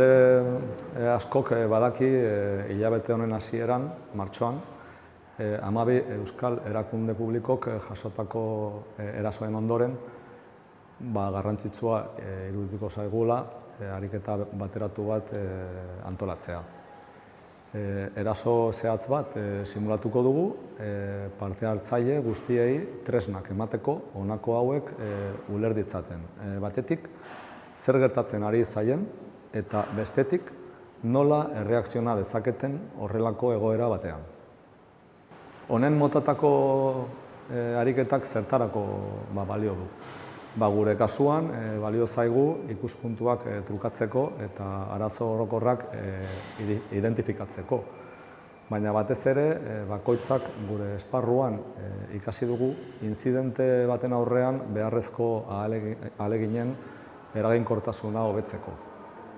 Jende askok badaki hilabete honen hasieran, martxoan, 12 euskal erakunde publikok jasotako erasoen ondoren garrantzitsua irudituko zaigula ariketa bateratu bat antolatzea. Eraso zehatz bat simulatuko dugu, parte hartzaile guztiei tresnak emateko honako hauek uler ditzaten. Batetik, zer gertatzen ari zaien eta bestetik nola erreakziona dezaketen horrelako egoera batean. Honen motatako ariketak zertarako balio du. Gure kasuan balio zaigu ikuspuntuak trukatzeko eta arazo orokorrak identifikatzeko. Baina batez ere, bakoitzak gure esparruan ikasi dugu inzidente baten aurrean beharrezko ahaleginen eraginkortasuna hobetzeko.